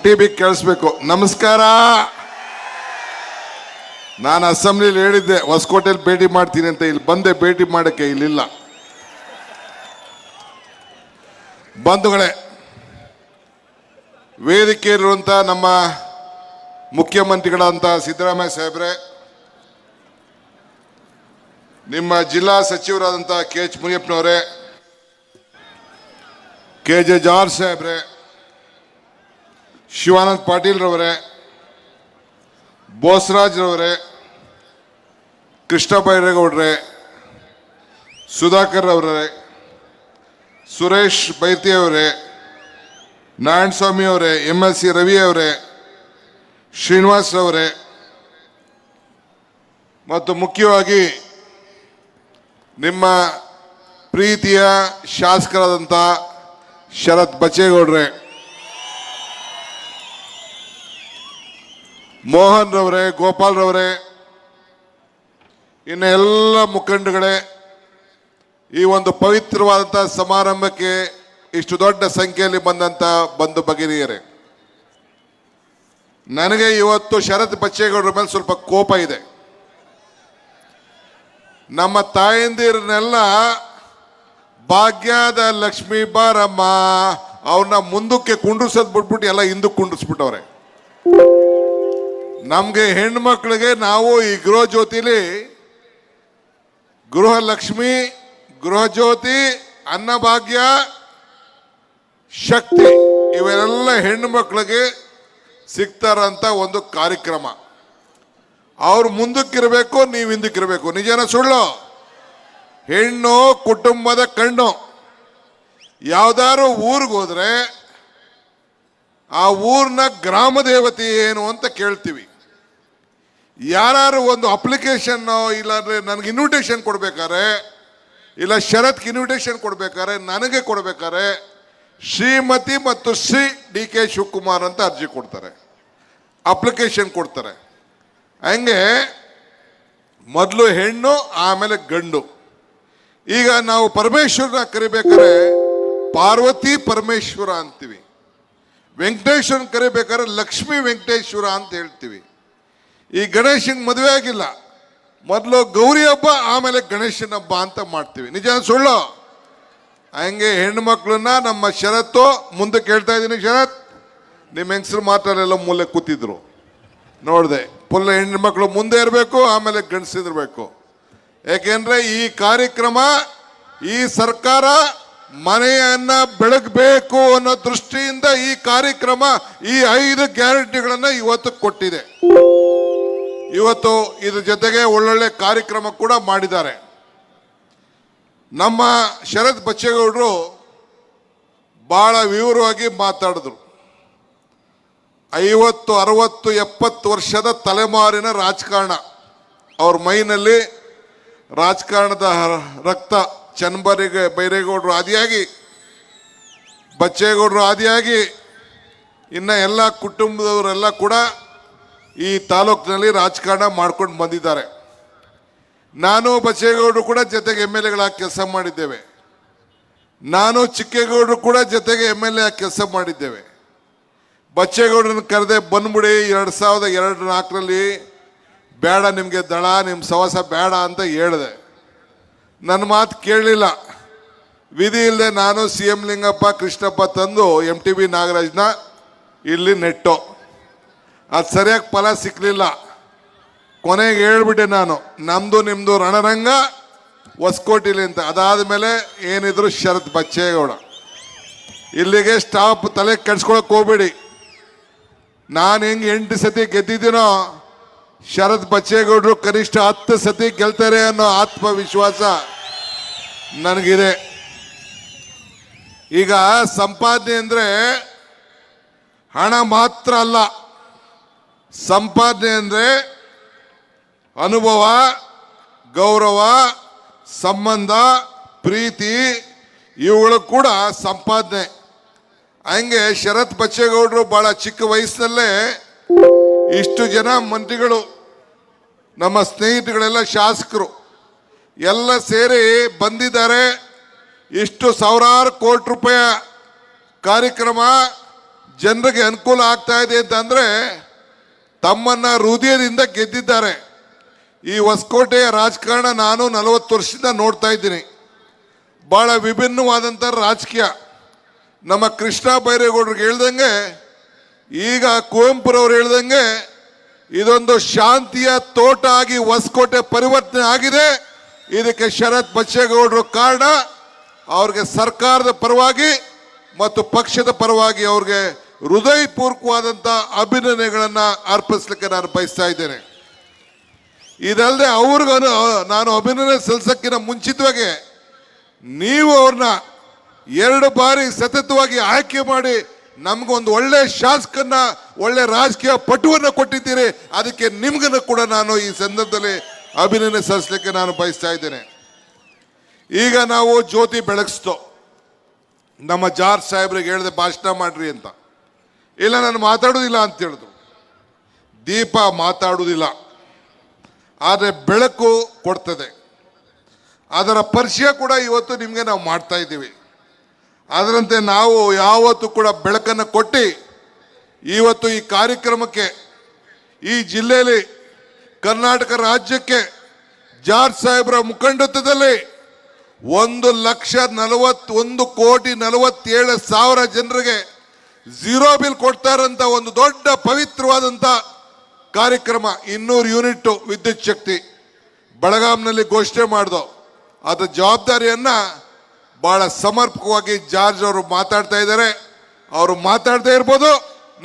TV ಕೇಳಿಸ್ಬೇಕು. ನಮಸ್ಕಾರ. ನಾನು ಅಸೆಂಬ್ಲಿಲಿ ಹೇಳಿದ್ದೆ ಹೊಸಕೋಟೆಯಲ್ಲಿ ಭೇಟಿ ಮಾಡ್ತೀನಿ ಅಂತ. ಇಲ್ಲಿ ಬಂದೆ ಭೇಟಿ ಮಾಡೋಕ್ಕೆ, ಇಲ್ಲಿಲ್ಲ. ಬಂಧುಗಳೇ, ವೇದಿಕೆ ಇರುವಂಥ ನಮ್ಮ ಮುಖ್ಯಮಂತ್ರಿಗಳಂತ ಸಿದ್ದರಾಮಯ್ಯ ಸಾಹೇಬ್ರೆ, ನಿಮ್ಮ ಜಿಲ್ಲಾ ಸಚಿವರಾದಂಥ KH ಮುನಿಯಪ್ಪನವರೇ, KJ ಜಾರ್ಜ್ ಸಾಹೇಬ್ರೆ, ಶಿವಾನಂದ ಪಾಟೀಲ್ ರವರೇ, ಬೋಸರಾಜ್ ರವರೇ, ಕೃಷ್ಣ ಬೈರೇಗೌಡ್ರೆ, ಸುಧಾಕರ್ ಅವರೇ, ಸುರೇಶ್ ಬೈತಿ ಅವರೇ, ನಾರಾಯಣ ಸ್ವಾಮಿ ಅವರೇ, MLC ರವಿ ಅವರೇ, ಶ್ರೀನಿವಾಸ್ ಅವರೇ, ಮತ್ತು ಮುಖ್ಯವಾಗಿ ನಿಮ್ಮ ಪ್ರೀತಿಯ ಶಾಸಕರಾದಂಥ ಶರತ್ ಬಚ್ಚೇಗೌಡ್ರೆ, ಮೋಹನ್ ರವರೇ, ಗೋಪಾಲ್ ರವರೇ, ಇನ್ನು ಎಲ್ಲ ಮುಖಂಡಗಳೇ, ಈ ಒಂದು ಪವಿತ್ರವಾದಂಥ ಸಮಾರಂಭಕ್ಕೆ ಇಷ್ಟು ದೊಡ್ಡ ಸಂಖ್ಯೆಯಲ್ಲಿ ಬಂದಂಥ ಬಂಧು ಭಗಿನಿಯರೇ, ನನಗೆ ಇವತ್ತು ಶರತ್ ಬಚ್ಚೇಗೌಡರ ಮೇಲೆ ಸ್ವಲ್ಪ ಕೋಪ ಇದೆ. ನಮ್ಮ ತಾಯಂದಿರನ್ನೆಲ್ಲ ಭಾಗ್ಯದ ಲಕ್ಷ್ಮೀ ಬಾರಮ್ಮ ಅವ್ರನ್ನ ಮುಂದಕ್ಕೆ ಕುಂಡ್ರಿಸೋದು ಬಿಟ್ಬಿಟ್ಟು ಎಲ್ಲ ಹಿಂದಕ್ಕೆ ಕುಂಡ್ರಿಸ್ಬಿಟ್ಟವ್ರೆ. ನಮಗೆ ಹೆಣ್ಮಕ್ಳಿಗೆ ನಾವು ಈ ಗೃಹ ಜ್ಯೋತಿಲಿ ಗೃಹಲಕ್ಷ್ಮಿ, ಗೃಹಜ್ಯೋತಿ, ಅನ್ನಭಾಗ್ಯ, ಶಕ್ತಿ ಇವೆಲ್ಲ ಹೆಣ್ಣು ಮಕ್ಕಳಿಗೆ ಸಿಗ್ತಾರಂತ ಒಂದು ಕಾರ್ಯಕ್ರಮ. ಅವ್ರು ಮುಂದಕ್ಕಿರಬೇಕು, ನೀವು ಹಿಂದಕ್ಕಿರಬೇಕು. ನಿಜನ ಸುಳ್ಳು? ಹೆಣ್ಣು ಕುಟುಂಬದ ಕಣ್ಣು. ಯಾವ್ದಾದ್ರು ಊರಿಗೆ ಹೋದ್ರೆ ಆ ಊರಿನ ಗ್ರಾಮ ದೇವತೆ ಏನು ಅಂತ ಕೇಳ್ತೀವಿ. ಯಾರು ಒಂದು ಅಪ್ಲಿಕೇಶನ್ ಇಲ್ಲಾಂದ್ರೆ ನನಗೆ ಇನ್ವಿಟೇಷನ್ ಕೊಡ್ಬೇಕಾರೆ, ಇಲ್ಲ ಶರತ್ಗೆ ಇನ್ವಿಟೇಷನ್ ಕೊಡ್ಬೇಕಾರೆ, ನನಗೆ ಕೊಡ್ಬೇಕಾರೆ ಶ್ರೀಮತಿ ಮತ್ತು ಶ್ರೀ DK ಶಿವಕುಮಾರ್ ಅಂತ ಅರ್ಜಿ ಕೊಡ್ತಾರೆ, ಅಪ್ಲಿಕೇಶನ್ ಕೊಡ್ತಾರೆ. ಹಂಗೆ ಮೊದಲು ಹೆಣ್ಣು, ಆಮೇಲೆ ಗಂಡು. ಈಗ ನಾವು ಪರಮೇಶ್ವರನ ಕರಿಬೇಕಾದ್ರೆ ಪಾರ್ವತಿ ಪರಮೇಶ್ವರ ಅಂತೀವಿ, ವೆಂಕಟೇಶ್ವರನ್ ಕರಿಬೇಕಾದ್ರೆ ಲಕ್ಷ್ಮೀ ವೆಂಕಟೇಶ್ವರ ಅಂತ ಹೇಳ್ತೀವಿ. ಈ ಗಣೇಶನ್ ಮದುವೆ ಆಗಿಲ್ಲ, ಮೊದಲು ಗೌರಿ ಹಬ್ಬ, ಆಮೇಲೆ ಗಣೇಶನ ಹಬ್ಬ ಅಂತ ಮಾಡ್ತೀವಿ. ನಿಜ ಸುಳ್ಳು? ಹಂಗೆ ಹೆಣ್ಣು ಮಕ್ಕಳನ್ನ ನಮ್ಮ ಶರತ್ತು ಮುಂದೆ ಕೇಳ್ತಾ ಇದ್ದೀನಿ. ಶರತ್, ನಿಮ್ಮ ಹೆಂಗಸರು ಮಾತ್ರ ಎಲ್ಲ ಮೂಲೆ ಕೂತಿದ್ರು ನೋಡಿದೆ. ಫುಲ್ ಹೆಣ್ಣು ಮಕ್ಕಳು ಮುಂದೆ ಇರಬೇಕು, ಆಮೇಲೆ ಗಂಡಸಿರ್ಬೇಕು. ಯಾಕೆಂದ್ರೆ ಈ ಕಾರ್ಯಕ್ರಮ, ಈ ಸರ್ಕಾರ ಮನೆಯನ್ನ ಬೆಳಗಬೇಕು ಅನ್ನೋ ದೃಷ್ಟಿಯಿಂದ ಈ ಕಾರ್ಯಕ್ರಮ, ಈ 5 ಗ್ಯಾರಂಟಿಗಳನ್ನ ಇವತ್ತು ಕೊಟ್ಟಿದೆ. ಇವತ್ತು ಇದ್ರ ಜೊತೆಗೆ ಒಳ್ಳೊಳ್ಳೆ ಕಾರ್ಯಕ್ರಮ ಕೂಡ ಮಾಡಿದ್ದಾರೆ. ನಮ್ಮ ಶರತ್ ಬಚ್ಚೇಗೌಡರು ಬಹಳ ವಿವರವಾಗಿ ಮಾತಾಡಿದ್ರು. 50, 60, 70 ವರ್ಷದ ತಲೆಮಾರಿನ ರಾಜಕಾರಣ ಅವ್ರ ಮೈನಲ್ಲಿ ರಾಜಕಾರಣದ ರಕ್ತ. ಬೈರೇಗೌಡರು ಆದಿಯಾಗಿ, ಬಚ್ಚೇಗೌಡರು ಆದಿಯಾಗಿ, ಇನ್ನು ಎಲ್ಲ ಕುಟುಂಬದವರೆಲ್ಲ ಕೂಡ ಈ ತಾಲೂಕಿನಲ್ಲಿ ರಾಜಕಾರಣ ಮಾಡ್ಕೊಂಡು ಬಂದಿದ್ದಾರೆ. ನಾನು ಬಚ್ಚೇಗೌಡರು ಕೂಡ ಜೊತೆಗೆ MLAಗಳಾಗಿ ಕೆಲಸ ಮಾಡಿದ್ದೇವೆ. ನಾನು ಚಿಕ್ಕೇಗೌಡರು ಕೂಡ ಜೊತೆಗೆ MLA ಆಗಿ ಕೆಲಸ ಮಾಡಿದ್ದೇವೆ. ಬಚ್ಚೇಗೌಡರನ್ನ ಕರೆದೆ, ಬಂದ್ಬಿಡಿ 2002-4ರಲ್ಲಿ ಬೇಡ ನಿಮಗೆ ದಳ, ನಿಮ್ಮ ಸವಾಸ ಬೇಡ ಅಂತ ಹೇಳಿದೆ. ನನ್ನ ಮಾತು ಕೇಳಲಿಲ್ಲ. ವಿಧಿ ಇಲ್ಲದೆ ನಾನು CM ಲಿಂಗಪ್ಪ, ಕೃಷ್ಣಪ್ಪ ತಂದು MTB ನಾಗರಾಜ್ನ ಇಲ್ಲಿ ನೆಟ್ಟೋ. ಅದು ಸರಿಯಾಗಿ ಫಲ ಸಿಕ್ಕಲಿಲ್ಲ. ಕೊನೆಗೆ ಹೇಳ್ಬಿಟ್ಟೆ ನಾನು, ನಮ್ಮದು ನಿಮ್ಮದು ರಣರಂಗ ಹೊಸಕೋಟಿಲಿ ಅಂತ. ಅದಾದಮೇಲೆ ಏನಿದ್ರು ಶರತ್ ಬಚ್ಚೇಗೌಡ. ಇಲ್ಲಿಗೆ ಸ್ಟಾಪ್. ತಲೆ ಕೆಡ್ಸ್ಕೊಳಕ್ಕೆ ಹೋಗ್ಬೇಡಿ. ನಾನು ಹೆಂಗೆ 8 ಸತಿ ಗೆದ್ದಿದ್ದೀನೋ, ಶರತ್ ಬಚ್ಚೇಗೌಡರು ಕನಿಷ್ಠ 10 ಸತಿ ಗೆಲ್ತಾರೆ ಅನ್ನೋ ಆತ್ಮವಿಶ್ವಾಸ ನನಗಿದೆ. ಈಗ ಸಂಪಾದನೆ ಅಂದರೆ ಹಣ ಮಾತ್ರ ಅಲ್ಲ, ಸಂಪಾದನೆ ಅಂದರೆ ಅನುಭವ, ಗೌರವ, ಸಂಬಂಧ, ಪ್ರೀತಿ ಇವುಗಳು ಕೂಡ ಸಂಪಾದನೆ. ಹಂಗೆ ಶರತ್ ಬಚ್ಚೇಗೌಡರು ಬಹಳ ಚಿಕ್ಕ ವಯಸ್ಸಿನಲ್ಲೇ ಇಷ್ಟು ಜನ ಮಂತ್ರಿಗಳು, ನಮ್ಮ ಸ್ನೇಹಿತಗಳೆಲ್ಲ ಶಾಸಕರು ಎಲ್ಲ ಸೇರಿ ಬಂದಿದ್ದಾರೆ. ಇಷ್ಟು ಸಾವಿರಾರು ಕೋಟಿ ರೂಪಾಯಿ ಕಾರ್ಯಕ್ರಮ ಜನರಿಗೆ ಅನುಕೂಲ ಆಗ್ತಾ ಇದೆ ಅಂತಂದ್ರೆ ತಮ್ಮನ್ನ ಹೃದಯದಿಂದ ಗೆದ್ದಿದ್ದಾರೆ. ಈ ಹೊಸಕೋಟೆಯ ರಾಜಕಾರಣ ನಾನು 40 ವರ್ಷದಿಂದ ನೋಡ್ತಾ ಇದ್ದೀನಿ. ಬಹಳ ವಿಭಿನ್ನವಾದಂಥ ರಾಜಕೀಯ. ನಮ್ಮ ಕೃಷ್ಣ ಬೈರೇಗೌಡರಿಗೆ ಹೇಳ್ದಂಗೆ, ಈಗ ಕುವೆಂಪುರವ್ರು ಹೇಳ್ದಂಗೆ, ಇದೊಂದು ಶಾಂತಿಯ ತೋಟ ಆಗಿ ಹೊಸಕೋಟೆ ಪರಿವರ್ತನೆ ಆಗಿದೆ. ಇದಕ್ಕೆ ಶರತ್ ಬಚ್ಚೇಗೌಡರು ಕಾರಣ. ಅವ್ರಿಗೆ ಸರ್ಕಾರದ ಪರವಾಗಿ ಮತ್ತು ಪಕ್ಷದ ಪರವಾಗಿ ಅವ್ರಿಗೆ ಹೃದಯಪೂರ್ವಕವಾದಂಥ ಅಭಿನಂದನೆಗಳನ್ನು ಅರ್ಪಿಸಲಿಕ್ಕೆ ನಾನು ಬಯಸ್ತಾ ಇದ್ದೇನೆ. ಇದಲ್ಲದೆ ಅವ್ರಿಗೂ ನಾನು ಅಭಿನಂದನೆ ಸಲ್ಲಿಸೋಕ್ಕಿಂತ ಮುಂಚಿತವಾಗಿ ನೀವು ಅವ್ರನ್ನ 2 ಬಾರಿ ಸತತವಾಗಿ ಆಯ್ಕೆ ಮಾಡಿ ನಮಗೊಂದು ಒಳ್ಳೆ ಶಾಸಕನ್ನ, ಒಳ್ಳೆ ರಾಜಕೀಯ ಪಟುವನ್ನು ಕೊಟ್ಟಿದ್ದೀರಿ. ಅದಕ್ಕೆ ನಿಮ್ಗನ್ನು ಕೂಡ ನಾನು ಈ ಸಂದರ್ಭದಲ್ಲಿ ಅಭಿನಂದನೆ ಸಲ್ಲಿಸಲಿಕ್ಕೆ ನಾನು ಬಯಸ್ತಾ ಇದ್ದೇನೆ. ಈಗ ನಾವು ಜ್ಯೋತಿ ಬೆಳಗಿಸ್ತೋ, ನಮ್ಮ ಜಾರ್ಜ್ ಸಾಹೇಬ್ರಿಗೆ ಹೇಳಿದೆ ಭಾಷಣ ಮಾಡ್ರಿ ಅಂತ. ಇಲ್ಲ, ನಾನು ಮಾತಾಡೋದಿಲ್ಲ ಅಂತ ಹೇಳಿದ್ರು. ದೀಪ ಮಾತಾಡುವುದಿಲ್ಲ, ಆದರೆ ಬೆಳಕು ಕೊಡ್ತದೆ. ಅದರ ಪರಿಚಯ ಕೂಡ ಇವತ್ತು ನಿಮಗೆ ನಾವು ಮಾಡ್ತಾ ಇದ್ದೀವಿ. ಅದರಂತೆ ನಾವು ಯಾವತ್ತೂ ಕೂಡ ಬೆಳಕನ್ನು ಕೊಟ್ಟು ಇವತ್ತು ಈ ಕಾರ್ಯಕ್ರಮಕ್ಕೆ, ಈ ಜಿಲ್ಲೆಯಲ್ಲಿ, ಕರ್ನಾಟಕ ರಾಜ್ಯಕ್ಕೆ ಜಾರ್ಜ್ ಸಾಹೇಬ್ರ ಮುಖಂಡತ್ವದಲ್ಲಿ 1,41,47,000 ಜನರಿಗೆ ಝೀರೋ ಬಿಲ್ ಕೊಡ್ತಾರಂತ ಒಂದು ದೊಡ್ಡ ಪವಿತ್ರವಾದಂಥ ಕಾರ್ಯಕ್ರಮ. 200 ಯೂನಿಟ್ ವಿದ್ಯುತ್ ಶಕ್ತಿ ಬೆಳಗಾಂನಲ್ಲಿ ಘೋಷಣೆ ಮಾಡ್ದೋ. ಅದರ ಜವಾಬ್ದಾರಿಯನ್ನ ಬಹಳ ಸಮರ್ಪಕವಾಗಿ ಜಾರ್ಜ್ ಅವರು ಮಾತಾಡ್ತಾ ಇದ್ದಾರೆ. ಅವರು ಮಾತಾಡದೇ ಇರ್ಬೋದು,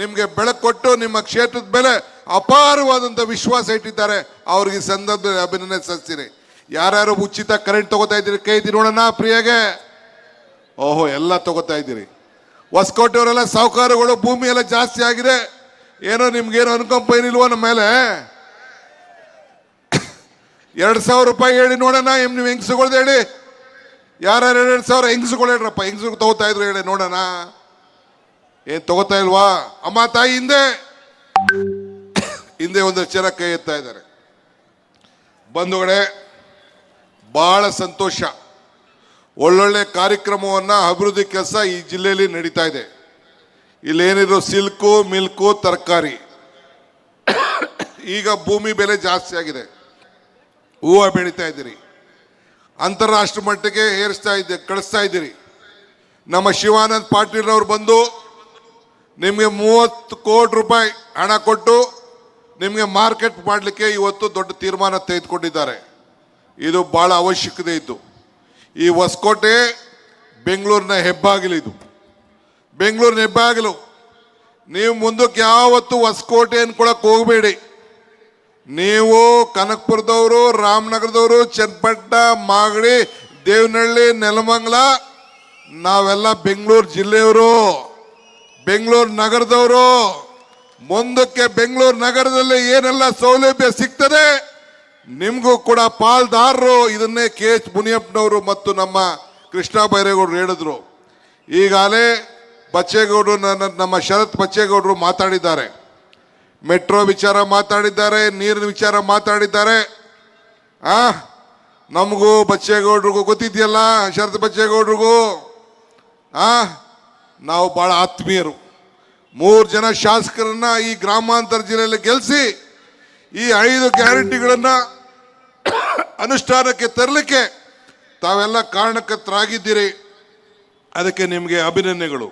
ನಿಮಗೆ ಬೆಳಕು ಕೊಟ್ಟು ನಿಮ್ಮ ಕ್ಷೇತ್ರದ ಮೇಲೆ ಅಪಾರವಾದಂಥ ವಿಶ್ವಾಸ ಇಟ್ಟಿದ್ದಾರೆ. ಅವ್ರಿಗೆ ಈ ಸಂದರ್ಭದಲ್ಲಿ ಅಭಿನಂದನೆ ಸಲ್ಲಿಸ್ತೀನಿ. ಯಾರ್ಯಾರು ಉಚಿತ ಕರೆಂಟ್ ತಗೋತಾ ಇದ್ದೀರಿ ಕೈ ಎತ್ತಿ ನೋಡೋಣ. ಪ್ರಿಯಾಗೆ ಓಹೋ, ಎಲ್ಲ ತಗೋತಾ ಇದ್ದೀರಿ. ಹೊಸಕೋಟೆಯವರೆಲ್ಲ ಸಾಹುಕಾರಗಳು, ಭೂಮಿ ಎಲ್ಲ ಜಾಸ್ತಿ ಆಗಿದೆ. ಏನೋ ನಿಮ್ಗೇನು ಅನುಕಂಪ ಏನಿಲ್ವೋ ನಮ್ಮ ಮೇಲೆ? 2,000 ರೂಪಾಯಿ ಹೇಳಿ ನೋಡೋಣ. ನೀವು ಹೆಂಗಸುಗಳ್ದು ಹೇಳಿ, ಯಾರ್ಯಾರು 2,000 ಹೆಂಗಸುಗಳು ಹೇಳ್ರಪ್ಪ. ಹೆಂಗಸರು ತಗೋತಾ ಇದ್ರು ಹೇಳಿ ನೋಡೋಣ. ಏನ್ ತಗೋತಾ ಇಲ್ವಾ? ಅಮ್ಮ ತಾಯಿ ಹಿಂದೆ ಒಂದಷ್ಟು ಜನ ಕೈ ಎತ್ತಾ ಇದ್ದಾರೆ. ಬಂಧುಗಳೇ, ಬಹಳ ಸಂತೋಷ. ಒಳ್ಳೊಳ್ಳೆ ಕಾರ್ಯಕ್ರಮವನ್ನು, ಅಭಿವೃದ್ಧಿ ಕೆಲಸ ಈ ಜಿಲ್ಲೆಯಲ್ಲಿ ನಡೀತಾ ಇದೆ. ಇಲ್ಲೇನಿದ್ರು ಸಿಲ್ಕು, ಮಿಲ್ಕು, ತರಕಾರಿ. ಈಗ ಭೂಮಿ ಬೆಲೆ ಜಾಸ್ತಿ ಆಗಿದೆ. ಹೂವು ಬೆಳೀತಾ ಇದ್ದೀರಿ, ಅಂತಾರಾಷ್ಟ್ರ ಮಟ್ಟಕ್ಕೆ ಕಳಿಸ್ತಾ ಇದ್ದೀರಿ. ನಮ್ಮ ಶಿವಾನಂದ್ ಪಾಟೀಲ್ ಅವರು ಬಂದು ನಿಮಗೆ 30 ಕೋಟಿ ರೂಪಾಯಿ ಹಣ ಕೊಟ್ಟು ನಿಮಗೆ ಮಾರ್ಕೆಟ್ ಮಾಡಲಿಕ್ಕೆ ಇವತ್ತು ದೊಡ್ಡ ತೀರ್ಮಾನ ತೆಗೆದುಕೊಂಡಿದ್ದಾರೆ. ಇದು ಬಹಳ ಅವಶ್ಯಕತೆ ಇತ್ತು. ಈ ಹೊಸಕೋಟೆ ಬೆಂಗಳೂರಿನ ಹೆಬ್ಬಾಗಿಲು. ಇದು ಬೆಂಗಳೂರಿನ ಹೆಬ್ಬಾಗಿಲು. ನೀವು ಮುಂದಕ್ಕೆ ಯಾವತ್ತು ಹೊಸಕೋಟೆ ಅನ್ಕೊಳಕ್ ಹೋಗಬೇಡಿ. ನೀವು ಕನಕಪುರದವರು, ರಾಮನಗರದವರು, ಚನ್ನಪಟ್ಟಣ, ಮಾಗಡಿ, ದೇವನಹಳ್ಳಿ, ನೆಲಮಂಗಲ, ನಾವೆಲ್ಲ ಬೆಂಗಳೂರು ಜಿಲ್ಲೆಯವರು, ಬೆಂಗಳೂರು ನಗರದವರು. ಮುಂದಕ್ಕೆ ಬೆಂಗಳೂರು ನಗರದಲ್ಲಿ ಏನೆಲ್ಲ ಸೌಲಭ್ಯ ಸಿಗ್ತದೆ ನಿಮಗೂ ಕೂಡ ಪಾಲ್ದಾರರು. ಇದನ್ನೇ KH ಮುನಿಯಪ್ಪನವರು ಮತ್ತು ನಮ್ಮ ಕೃಷ್ಣ ಬೈರೇಗೌಡರು ಹೇಳಿದ್ರು. ಈಗಾಗಲೇ ಬಚ್ಚೇಗೌಡರು, ನಮ್ಮ ಶರತ್ ಬಚ್ಚೇಗೌಡರು ಮಾತಾಡಿದ್ದಾರೆ. ಮೆಟ್ರೋ ವಿಚಾರ ಮಾತಾಡಿದ್ದಾರೆ, ನೀರಿನ ವಿಚಾರ ಮಾತಾಡಿದ್ದಾರೆ. ನಮಗೂ ಬಚ್ಚೇಗೌಡ್ರಿಗೂ ಗೊತ್ತಿದೆಯಲ್ಲ, ಶರತ್ ಬಚ್ಚೇಗೌಡ್ರಿಗೂ. ನಾವು ಬಹಳ ಆತ್ಮೀಯರು. 3 ಜನ ಶಾಸಕರನ್ನ ಈ ಗ್ರಾಮಾಂತರ ಜಿಲ್ಲೆಯಲ್ಲಿ ಗೆಲ್ಲಿಸಿ ಈ 5 ಗ್ಯಾರಂಟಿಗಳನ್ನ ಅನುಷ್ಠಾನಕ್ಕೆ ತರಲಿಕ್ಕೆ ತಾವೆಲ್ಲ ಕಾರಣಕರ್ತರಾಗಿದ್ದೀರಿ. ಅದಕ್ಕೆ ನಿಮಗೆ ಅಭಿನಂದನೆಗಳು.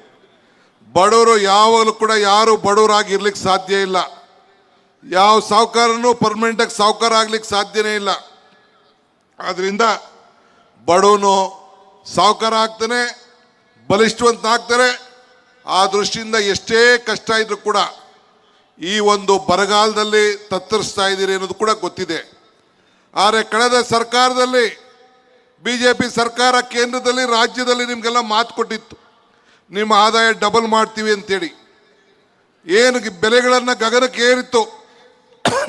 ಬಡವರು ಯಾವಾಗಲೂ ಕೂಡ ಯಾರು ಬಡವರಾಗಿರ್ಲಿಕ್ಕೆ ಸಾಧ್ಯ ಇಲ್ಲ. ಯಾವ ಸಾಹುಕಾರನು ಪರ್ಮನೆಂಟಾಗಿ ಸಾಹುಕಾರ ಆಗ್ಲಿಕ್ಕೆ ಸಾಧ್ಯನೇ ಇಲ್ಲ. ಆದ್ರಿಂದ ಬಡವನು ಸಾಹುಕಾರ ಆಗ್ತಾನೆ, ಬಲಿಷ್ಠವಂತನಾಗ್ತಾರೆ. ಆ ದೃಷ್ಟಿಯಿಂದ ಎಷ್ಟೇ ಕಷ್ಟ ಇದ್ರೂ ಕೂಡ ಈ ಒಂದು ಬರಗಾಲದಲ್ಲಿ ತತ್ತರಿಸ್ತಾ ಇದ್ದೀರಿ ಅನ್ನೋದು ಕೂಡ ಗೊತ್ತಿದೆ. ಆದರೆ ಕಳೆದ ಸರ್ಕಾರದಲ್ಲಿ, BJP ಸರ್ಕಾರ ಕೇಂದ್ರದಲ್ಲಿ, ರಾಜ್ಯದಲ್ಲಿ ನಿಮಗೆಲ್ಲ ಮಾತು ಕೊಟ್ಟಿತ್ತು, ನಿಮ್ಮ ಆದಾಯ ಡಬಲ್ ಮಾಡ್ತೀವಿ ಅಂತೇಳಿ. ಏನು ಬೆಲೆಗಳನ್ನು ಗಗನಕ್ಕೆ ಏರಿತ್ತು,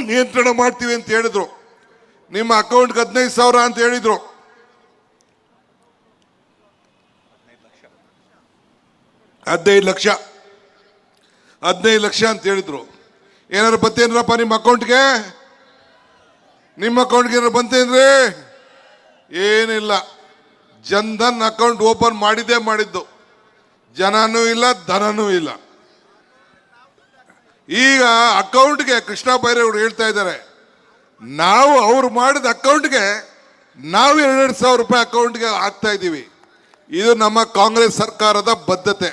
ನಿಯಂತ್ರಣ ಮಾಡ್ತೀವಿ ಅಂತ ಹೇಳಿದ್ರು. ನಿಮ್ಮ ಅಕೌಂಟ್ಗೆ 15,000 ಅಂತ ಹೇಳಿದ್ರು. 15 ಲಕ್ಷ ಅಂತ ಹೇಳಿದ್ರು. ಏನಾದ್ರು ಬಂತೇನ್ರಪ್ಪ ನಿಮ್ಮ ಅಕೌಂಟ್ಗೆ? ನಿಮ್ಮ ಅಕೌಂಟ್ಗೆ ಏನಾರು ಬಂತೇನ್ರಿ? ಏನಿಲ್ಲ. ಜನ್ಧನ್ ಅಕೌಂಟ್ ಓಪನ್ ಮಾಡಿದ್ದೇ ಮಾಡಿದ್ದು. ಜನನೂ ಇಲ್ಲ, ಧನನೂ ಇಲ್ಲ. ಈಗ ಅಕೌಂಟ್ಗೆ ಕೃಷ್ಣ ಬೈರೇಗೌಡರು ಹೇಳ್ತಾ ಇದ್ದಾರೆ, ನಾವು ಅವ್ರು ಮಾಡಿದ ಅಕೌಂಟ್ಗೆ ನಾವು 2,000 ರೂಪಾಯಿ ಅಕೌಂಟ್ಗೆ ಹಾಕ್ತಾ ಇದ್ದೀವಿ. ಇದು ನಮ್ಮ ಕಾಂಗ್ರೆಸ್ ಸರ್ಕಾರದ ಬದ್ಧತೆ.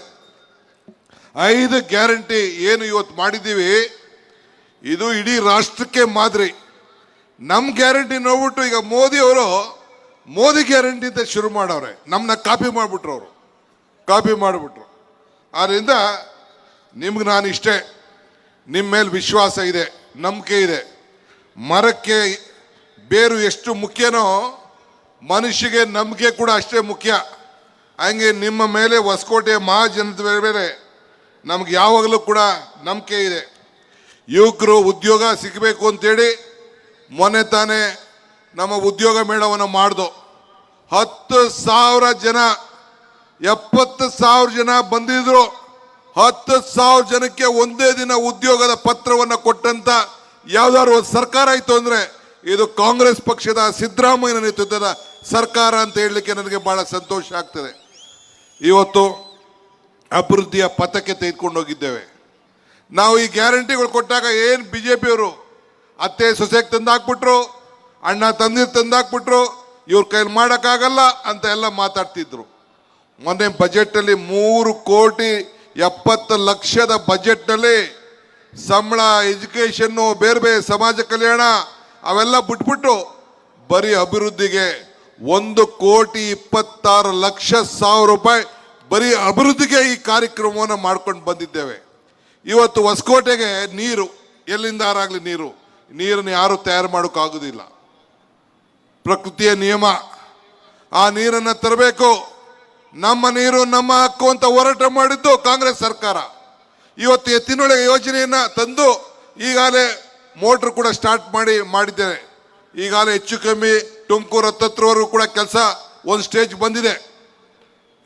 5 ಗ್ಯಾರಂಟಿ ಏನು ಇವತ್ತು ಮಾಡಿದ್ದೀವಿ, ಇದು ಇಡೀ ರಾಷ್ಟ್ರಕ್ಕೆ ಮಾದರಿ. ನಮ್ಮ ಗ್ಯಾರಂಟಿ ನೋಡ್ಬಿಟ್ಟು ಈಗ ಮೋದಿ ಅವರು ಮೋದಿ ಗ್ಯಾರಂಟಿ ಅಂತ ಶುರು ಮಾಡವ್ರೆ, ನಮ್ಮನ್ನ ಕಾಪಿ ಮಾಡಿಬಿಟ್ರು. ಅವರು ಕಾಪಿ ಮಾಡಿಬಿಟ್ರು. ಆದ್ದರಿಂದ ನಿಮ್ಗೆ ನಾನು ಇಷ್ಟೇ, ನಿಮ್ಮ ಮೇಲೆ ವಿಶ್ವಾಸ ಇದೆ, ನಂಬಿಕೆ ಇದೆ. ಮರಕ್ಕೆ ಬೇರು ಎಷ್ಟು ಮುಖ್ಯನೋ ಮನುಷ್ಯಗೆ ನಂಬಿಕೆ ಕೂಡ ಅಷ್ಟೇ ಮುಖ್ಯ. ಹಂಗೆ ನಿಮ್ಮ ಮೇಲೆ ಹೊಸಕೋಟೆಯ ಮಹಾಜನದ ಮೇಲೆ ನಮ್ಗೆ ಯಾವಾಗಲೂ ಕೂಡ ನಂಬಿಕೆ ಇದೆ. ಯುವಕರು ಉದ್ಯೋಗ ಸಿಗಬೇಕು ಅಂತೇಳಿ ಮೊನ್ನೆ ತಾನೇ ನಮ್ಮ ಉದ್ಯೋಗ ಮೇಳವನ್ನು ಮಾಡ್ದು. 10,000 ಜನ, 70,000 ಜನ ಬಂದಿದ್ರು. 10,000 ಜನಕ್ಕೆ ಒಂದೇ ದಿನ ಉದ್ಯೋಗದ ಪತ್ರವನ್ನು ಕೊಟ್ಟಂತ ಯಾವ್ದಾದ್ರು ಒಂದು ಸರ್ಕಾರ ಆಯ್ತು ಅಂದ್ರೆ ಇದು ಕಾಂಗ್ರೆಸ್ ಪಕ್ಷದ ಸಿದ್ದರಾಮಯ್ಯ ನೇತೃತ್ವದ ಸರ್ಕಾರ ಅಂತ ಹೇಳಲಿಕ್ಕೆ ನನಗೆ ಬಹಳ ಸಂತೋಷ ಆಗ್ತದೆ. ಇವತ್ತು ಅಭಿವೃದ್ಧಿಯ ಪಥಕ್ಕೆ ತೆಗೆದುಕೊಂಡು ಹೋಗಿದ್ದೇವೆ. ನಾವು ಈ ಗ್ಯಾರಂಟಿಗಳು ಕೊಟ್ಟಾಗ ಏನು ಬಿಜೆಪಿಯವರು ಅತ್ತೆ ಸೊಸೆಗೆ ತಂದಾಕ್ಬಿಟ್ರು, ಅಣ್ಣ ತಂದಿರ್ ತಂದಾಕ್ಬಿಟ್ರು, ಇವ್ರ ಕೈಲಿ ಮಾಡೋಕ್ಕಾಗಲ್ಲ ಅಂತ ಎಲ್ಲ ಮಾತಾಡ್ತಿದ್ರು. ಮೊನ್ನೆ ಬಜೆಟಲ್ಲಿ 3,70,00,000 ಬಜೆಟ್ನಲ್ಲಿ ಸಂಬಳ, ಎಜುಕೇಷನ್ನು, ಬೇರೆ ಬೇರೆ ಸಮಾಜ ಕಲ್ಯಾಣ ಅವೆಲ್ಲ ಬಿಟ್ಬಿಟ್ಟು ಬರೀ ಅಭಿವೃದ್ಧಿಗೆ 1,26,00,000 ರೂಪಾಯಿ ಬರೀ ಅಭಿವೃದ್ಧಿಗೆ ಈ ಕಾರ್ಯಕ್ರಮವನ್ನು ಮಾಡ್ಕೊಂಡು ಬಂದಿದ್ದೇವೆ. ಇವತ್ತು ಹೊಸಕೋಟೆಗೆ ನೀರು ಎಲ್ಲಿಂದಾರಾಗಲಿ ನೀರನ್ನು ಯಾರು ತಯಾರು ಮಾಡೋಕ್ಕಾಗೋದಿಲ್ಲ. ಪ್ರಕೃತಿಯ ನಿಯಮ, ಆ ನೀರನ್ನು ತರಬೇಕು. ನಮ್ಮ ನೀರು ನಮ್ಮ ಹಕ್ಕು ಅಂತ ಹೋರಾಟ ಮಾಡಿದ್ದು ಕಾಂಗ್ರೆಸ್ ಸರ್ಕಾರ. ಇವತ್ತು ಎತ್ತಿನೊಳಗೆ ಯೋಜನೆಯನ್ನು ತಂದು ಈಗಾಗಲೇ ಮೋಟ್ರ್ ಕೂಡ ಸ್ಟಾರ್ಟ್ ಮಾಡಿದ್ದೇನೆ. ಈಗಾಗಲೇ ಹೆಚ್ಚು ಕಮ್ಮಿ ತುಮಕೂರು ಹತ್ತತ್ರವರೆಗೂ ಕೂಡ ಕೆಲಸ ಒಂದು ಸ್ಟೇಜ್ ಬಂದಿದೆ.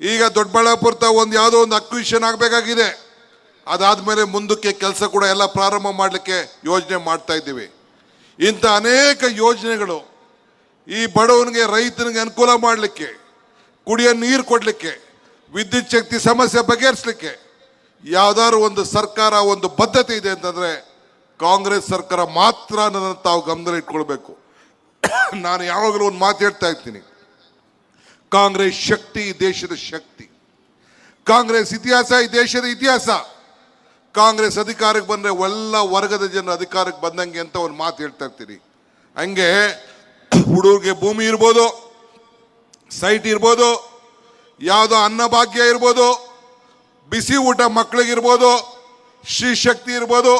ಈಗ ದೊಡ್ಡಬಳ್ಳಾಪುರದ ಯಾವುದೋ ಒಂದು ಅಕ್ವಿಷನ್ ಆಗಬೇಕಾಗಿದೆ. ಅದಾದಮೇಲೆ ಮುಂದಕ್ಕೆ ಕೆಲಸ ಕೂಡ ಎಲ್ಲ ಪ್ರಾರಂಭ ಮಾಡಲಿಕ್ಕೆ ಯೋಜನೆ ಮಾಡ್ತಾ ಇದ್ದೀವಿ. ಇಂಥ ಅನೇಕ ಯೋಜನೆಗಳು ಈ ಬಡವನಿಗೆ, ರೈತನಿಗೆ ಅನುಕೂಲ ಮಾಡಲಿಕ್ಕೆ, ಕುಡಿಯೋ ನೀರು ಕೊಡಲಿಕ್ಕೆ, ವಿದ್ಯುತ್ ಶಕ್ತಿ ಸಮಸ್ಯೆ ಬಗೆಹರಿಸಲಿಕ್ಕೆ ಯಾವ್ದಾದ್ರು ಒಂದು ಸರ್ಕಾರ ಒಂದು ಬದ್ಧತೆ ಇದೆ ಅಂತಂದ್ರೆ ಕಾಂಗ್ರೆಸ್ ಸರ್ಕಾರ ಮಾತ್ರ ಅನ್ನೋದನ್ನು ತಾವು ಗಮನದಲ್ಲಿ ಇಟ್ಕೊಳ್ಬೇಕು. ನಾನು ಯಾವಾಗಲೂ ಒಂದು ಮಾತು ಹೇಳ್ತಾ ಇರ್ತೀನಿ, ಕಾಂಗ್ರೆಸ್ ಶಕ್ತಿ ಈ ದೇಶದ ಶಕ್ತಿ, ಕಾಂಗ್ರೆಸ್ ಇತಿಹಾಸ ಈ ದೇಶದ ಇತಿಹಾಸ. ಕಾಂಗ್ರೆಸ್ ಅಧಿಕಾರಕ್ಕೆ ಬಂದರೆ ಎಲ್ಲ ವರ್ಗದ ಜನ ಅಧಿಕಾರಕ್ಕೆ ಬಂದಂಗೆ ಅಂತ ಒಂದು ಮಾತು ಹೇಳ್ತಾ ಇರ್ತೀನಿ. ಹಂಗೆ ಹುಡುಗರಿಗೆ ಭೂಮಿ ಇರ್ಬೋದು, ಸೈಟ್ ಇರ್ಬೋದು, ಯಾವುದೋ ಅನ್ನಭಾಗ್ಯ ಇರ್ಬೋದು, ಬಿಸಿ ಊಟ ಮಕ್ಕಳಿಗಿರ್ಬೋದು, ಶ್ರೀ ಶಕ್ತಿ ಇರ್ಬೋದು,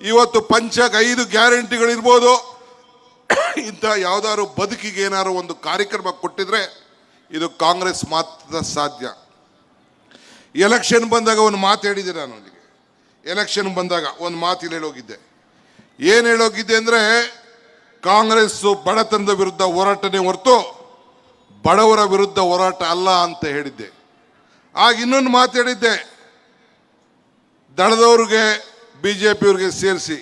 ಇವತ್ತು 5 ಗ್ಯಾರಂಟಿಗಳಿರ್ಬೋದು. ಇಂಥ ಯಾವ್ದಾದ್ರು ಬದುಕಿಗೆ ಏನಾದ್ರು ಒಂದು ಕಾರ್ಯಕ್ರಮ ಕೊಟ್ಟಿದ್ರೆ ಇದು ಕಾಂಗ್ರೆಸ್ ಮಾತ್ರ ಸಾಧ್ಯ. ಎಲೆಕ್ಷನ್ ಬಂದಾಗ ಒಂದು ಮಾತು ಹೇಳಿದ್ದೆ ನಾನು. ಅವನಿಗೆ ಎಲೆಕ್ಷನ್ ಬಂದಾಗ ಒಂದು ಮಾತು ಹೇಳೋಗಿದ್ದೆ. ಏನು ಹೇಳೋಗಿದ್ದೆ ಅಂದರೆ ಕಾಂಗ್ರೆಸ್ಸು ಬಡತನದ ವಿರುದ್ಧ ಹೋರಾಟನೇ ಹೊರತು ಬಡವರ ವಿರುದ್ಧ ಹೋರಾಟ ಅಲ್ಲ ಅಂತ ಹೇಳಿದ್ದೆ. ಆಗ ಇನ್ನೊಂದು ಮಾತು ಹೇಳಿದ್ದೆ, ದಳದವ್ರಿಗೆ ಬಿಜೆಪಿಯವ್ರಿಗೆ ಸೇರಿಸಿ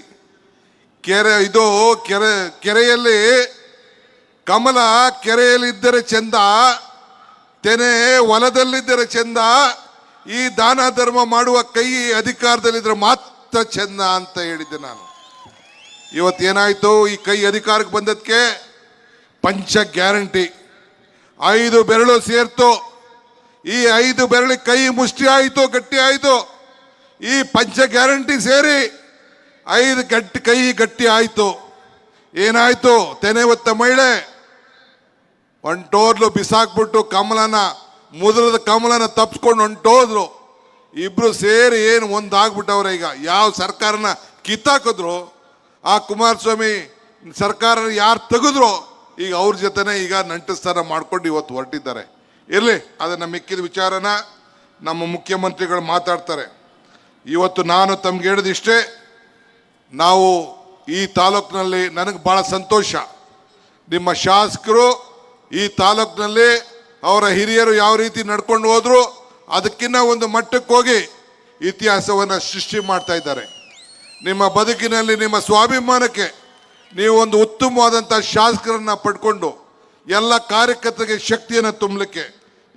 ಕೆರೆಯಲ್ಲಿ ಕಮಲ ಕೆರೆಯಲ್ಲಿದ್ದರೆ ಚಂದ, ತೆನೆ ಹೊಲದಲ್ಲಿದ್ದರೆ ಚಂದ, ಈ ದಾನ ಧರ್ಮ ಮಾಡುವ ಕೈ ಅಧಿಕಾರದಲ್ಲಿದ್ದರೆ ಮಾತ್ರ ಚಂದ ಅಂತ ಹೇಳಿದ್ದೆ ನಾನು. ಇವತ್ತೇನಾಯ್ತು, ಈ ಕೈ ಅಧಿಕಾರಕ್ಕೆ ಬಂದದಕ್ಕೆ 5 ಗ್ಯಾರಂಟಿ 5 ಬೆರಳು ಸೇರ್ತು. ಈ 5 ಬೆರಳಿಗೆ ಕೈ ಮುಷ್ಟಿ ಆಯಿತು, ಗಟ್ಟಿ ಆಯಿತು. ಈ 5 ಗ್ಯಾರಂಟಿ ಸೇರಿ 5 ಕೈ ಗಟ್ಟಿ ಆಯಿತು. ಏನಾಯ್ತು, ತೆನೆ ಹೊತ್ತ ಮಹಿಳೆ ಹೊಂಟೋದ್ಲು, ಬಿಸಾಕ್ಬಿಟ್ಟು ಮುದ್ರದ ಕಮಲನ ತಪ್ಪಿಸ್ಕೊಂಡು ಹೊಂಟೋದ್ರು. ಇಬ್ರು ಸೇರಿ ಏನು ಒಂದಾಗ್ಬಿಟ್ಟವ್ರೆ. ಈಗ ಯಾವ ಸರ್ಕಾರನ ಕಿತ್ತಾಕಿದ್ರು, ಆ ಕುಮಾರಸ್ವಾಮಿ ಸರ್ಕಾರ ಯಾರು ತೆಗೆದ್ರು, ಈಗ ಅವ್ರ ಜೊತೆನೆ ಈಗ ನಂಟಸ್ತಾನ ಮಾಡ್ಕೊಂಡು ಇವತ್ತು ಹೊರಟಿದ್ದಾರೆ. ಇರಲಿ, ಅದನ್ನು ಮಿಕ್ಕಿದ ವಿಚಾರನ ನಮ್ಮ ಮುಖ್ಯಮಂತ್ರಿಗಳು ಮಾತಾಡ್ತಾರೆ. ಇವತ್ತು ನಾನು ತಮ್ಗೆ ಹೇಳಿದಿಷ್ಟೇ, ನಾವು ಈ ತಾಲೂಕಿನಲ್ಲಿ ನನಗೆ ಭಾಳ ಸಂತೋಷ, ನಿಮ್ಮ ಶಾಸಕರು ಈ ತಾಲೂಕಿನಲ್ಲಿ ಅವರ ಹಿರಿಯರು ಯಾವ ರೀತಿ ನಡ್ಕೊಂಡು ಹೋದ್ರು ಅದಕ್ಕಿಂತ ಒಂದು ಮಟ್ಟಕ್ಕೆ ಹೋಗಿ ಇತಿಹಾಸವನ್ನು ಸೃಷ್ಟಿ ಮಾಡ್ತಾ ಇದ್ದಾರೆ. ನಿಮ್ಮ ಬದುಕಿನಲ್ಲಿ ನಿಮ್ಮ ಸ್ವಾಭಿಮಾನಕ್ಕೆ ನೀವು ಒಂದು ಉತ್ತಮವಾದಂಥ ಶಾಸಕರನ್ನು ಪಡ್ಕೊಂಡು ಎಲ್ಲ ಕಾರ್ಯಕರ್ತರಿಗೆ ಶಕ್ತಿಯನ್ನು ತುಂಬಲಿಕ್ಕೆ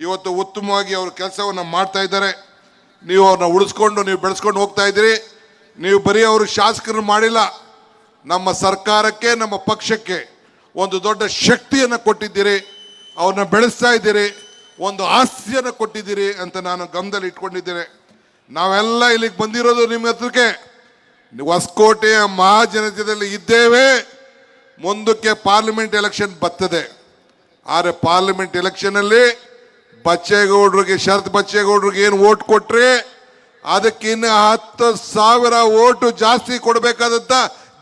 ಇವತ್ತು ಉತ್ತಮವಾಗಿ ಅವರು ಕೆಲಸವನ್ನು ಮಾಡ್ತಾ ಇದ್ದಾರೆ. ನೀವು ಅವ್ರನ್ನ ಉಳಿಸ್ಕೊಂಡು ನೀವು ಬೆಳೆಸ್ಕೊಂಡು ಹೋಗ್ತಾ ಇದ್ದೀರಿ. ನೀವು ಬರೀ ಅವರು ಶಾಸಕರು ಮಾಡಿಲ್ಲ, ನಮ್ಮ ಸರ್ಕಾರಕ್ಕೆ ನಮ್ಮ ಪಕ್ಷಕ್ಕೆ ಒಂದು ದೊಡ್ಡ ಶಕ್ತಿಯನ್ನು ಕೊಟ್ಟಿದ್ದೀರಿ, ಅವ್ರನ್ನ ಬೆಳೆಸ್ತಾ ಇದ್ದೀರಿ, ಒಂದು ಆಸ್ತಿಯನ್ನು ಕೊಟ್ಟಿದ್ದೀರಿ ಅಂತ ನಾನು ಗಮನದಲ್ಲಿ ಇಟ್ಕೊಂಡಿದ್ದೇನೆ. ನಾವೆಲ್ಲ ಇಲ್ಲಿಗೆ ಬಂದಿರೋದು ನಿಮ್ಮ ಹತ್ರಕ್ಕೆ, ಹೊಸಕೋಟೆಯ ಮಹಾಜನತೆಯಲ್ಲಿ ಇದ್ದೇವೆ. ಮುಂದಕ್ಕೆ ಪಾರ್ಲಿಮೆಂಟ್ ಎಲೆಕ್ಷನ್ ಬರ್ತದೆ. ಆದರೆ ಪಾರ್ಲಿಮೆಂಟ್ ಎಲೆಕ್ಷನಲ್ಲಿ ಬಚ್ಚೇಗೌಡರಿಗೆ, ಶರತ್ ಬಚ್ಚೇಗೌಡರಿಗೆ ಏನು ಓಟ್ ಕೊಟ್ರೆ ಅದಕ್ಕೆ ಇನ್ನು 10,000 ಓಟು ಜಾಸ್ತಿ ಕೊಡಬೇಕಾದಂತ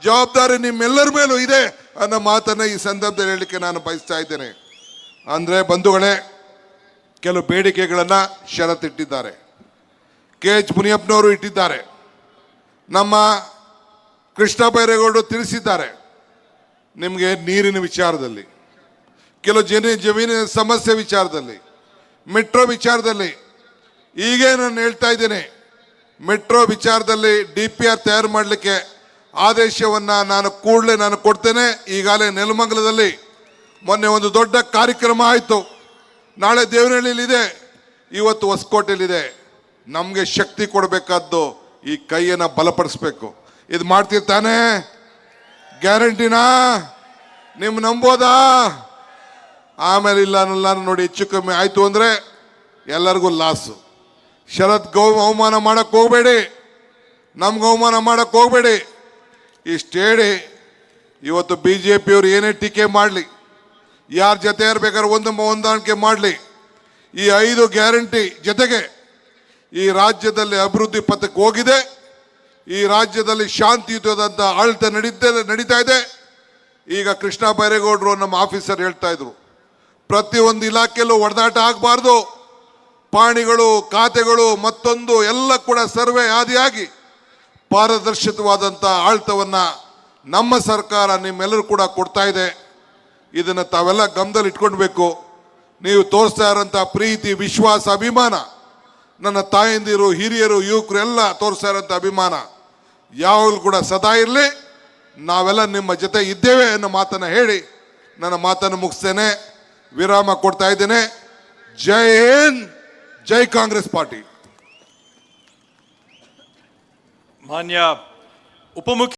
ಜವಾಬ್ದಾರಿ ನಿಮ್ಮೆಲ್ಲರ ಮೇಲೂ ಇದೆ ಅನ್ನೋ ಮಾತನ್ನ ಈ ಸಂದರ್ಭದಲ್ಲಿ ಹೇಳಲಿಕ್ಕೆ ನಾನು ಬಯಸ್ತಾ ಇದ್ದೇನೆ. ಅಂದ್ರೆ ಬಂಧುಗಳೇ, ಕೆಲವು ಬೇಡಿಕೆಗಳನ್ನ ಷರತ್ತಿಟ್ಟಿದ್ದಾರೆ. KH ಮುನಿಯಪ್ಪನವರು ಇಟ್ಟಿದ್ದಾರೆ, ನಮ್ಮ ಕೃಷ್ಣ ಬೈರೇಗೌಡರು ತಿಳಿಸಿದ್ದಾರೆ. ನಿಮಗೆ ನೀರಿನ ವಿಚಾರದಲ್ಲಿ, ಕೆಲವು ಜಮೀನಿನ ಸಮಸ್ಯೆ ವಿಚಾರದಲ್ಲಿ, ಮೆಟ್ರೋ ವಿಚಾರದಲ್ಲಿ, ಈಗೇ ನಾನು ಹೇಳ್ತಾ ಇದ್ದೇನೆ, ಮೆಟ್ರೋ ವಿಚಾರದಲ್ಲಿ DPR ತಯಾರು ಮಾಡಲಿಕ್ಕೆ ಆದೇಶವನ್ನು ನಾನು ಕೂಡಲೇ ಕೊಡ್ತೇನೆ. ಈಗಾಗಲೇ ನೆಲಮಂಗಲದಲ್ಲಿ ಮೊನ್ನೆ ಒಂದು ದೊಡ್ಡ ಕಾರ್ಯಕ್ರಮ ಆಯಿತು, ನಾಳೆ ದೇವನಹಳ್ಳಿಲಿದೆ, ಇವತ್ತು ಹೊಸಕೋಟೆಯಲ್ಲಿದೆ. ನಮಗೆ ಶಕ್ತಿ ಕೊಡಬೇಕಾದ್ದು ಈ ಕೈಯನ್ನು ಬಲಪಡಿಸ್ಬೇಕು. ಇದು ಮಾಡ್ತಿರ್ತಾನೆ, ಗ್ಯಾರಂಟಿನಾ ನಿಮ್ ನಂಬೋದಾ? ಆಮೇಲೆ ಇಲ್ಲ ನೋಡಿ, ಹೆಚ್ಚು ಕಮ್ಮಿ ಆಯ್ತು ಅಂದ್ರೆ ಎಲ್ಲರಿಗೂ ಲಾಸು. ಶರತ್ ಅವಮಾನ ಮಾಡಕ್ ಹೋಗ್ಬೇಡಿ, ನಮ್ಗೆ ಅವಮಾನ ಮಾಡಕ್ ಹೋಗ್ಬೇಡಿ. ಇಷ್ಟು ಹೇಳಿ, ಇವತ್ತು BJPಯವರು ಏನೇ ಟೀಕೆ ಮಾಡಲಿ, ಯಾರ ಜೊತೆ ಬೇಕಾದ್ರೆ ಹೊಂದಾಣಿಕೆ ಮಾಡಲಿ, ಈ 5 ಗ್ಯಾರಂಟಿ ಜೊತೆಗೆ ಈ ರಾಜ್ಯದಲ್ಲಿ ಅಭಿವೃದ್ಧಿ ಪಥಕ್ಕೆ ಹೋಗಿದೆ. ಈ ರಾಜ್ಯದಲ್ಲಿ ಶಾಂತಿಯುತವಾದಂಥ ಆಡಳಿತ ನಡೀತಾ ಇದೆ. ಈಗ ಕೃಷ್ಣ ಬೈರೇಗೌಡರು ನಮ್ಮ ಆಫೀಸರ್ ಹೇಳ್ತಾ ಇದ್ರು, ಪ್ರತಿಯೊಂದು ಇಲಾಖೆಯಲ್ಲೂ ಒಡೆದಾಟ ಆಗಬಾರ್ದು, ಪಾಣಿಗಳು, ಖಾತೆಗಳು, ಮತ್ತೊಂದು ಎಲ್ಲ ಕೂಡ ಸರ್ವೆ ಆದಿಯಾಗಿ ಪಾರದರ್ಶಕವಾದಂಥ ಆಡಳಿತವನ್ನು ನಮ್ಮ ಸರ್ಕಾರ ನಿಮ್ಮೆಲ್ಲರೂ ಕೂಡ ಕೊಡ್ತಾ ಇದೆ. ಇದನ್ನು ತಾವೆಲ್ಲ ಗಮನದಲ್ಲಿ ಇಟ್ಕೊಳ್ಬೇಕು. ನೀವು ತೋರಿಸ್ತಾ ಇರೋಂಥ ಪ್ರೀತಿ, ವಿಶ್ವಾಸ, ಅಭಿಮಾನ, ನನ್ನ ತಾಯಂದಿರು, ಹಿರಿಯರು, ಯುವಕರು ಎಲ್ಲ ತೋರಿಸ್ತಾ ಇರೋಂಥ ಅಭಿಮಾನ ಯಾವಾಗಲೂ ಕೂಡ ಸದಾ ಇರಲಿ. ನಾವೆಲ್ಲ ನಿಮ್ಮ ಜೊತೆ ಇದ್ದೇವೆ ಅನ್ನೋ ಮಾತನ್ನು ಹೇಳಿ ನನ್ನ ಮಾತನ್ನು ಮುಗಿಸ್ತೇನೆ, ವಿರಾಮ ಕೊಡ್ತಾ ಇದ್ದೇನೆ. ಜೈ ಹಿಂದ್, ಜೈ ಕಾಂಗ್ರೆಸ್ ಪಾರ್ಟಿ. ಮಾನ್ಯ ಉಪಮುಖ್ಯ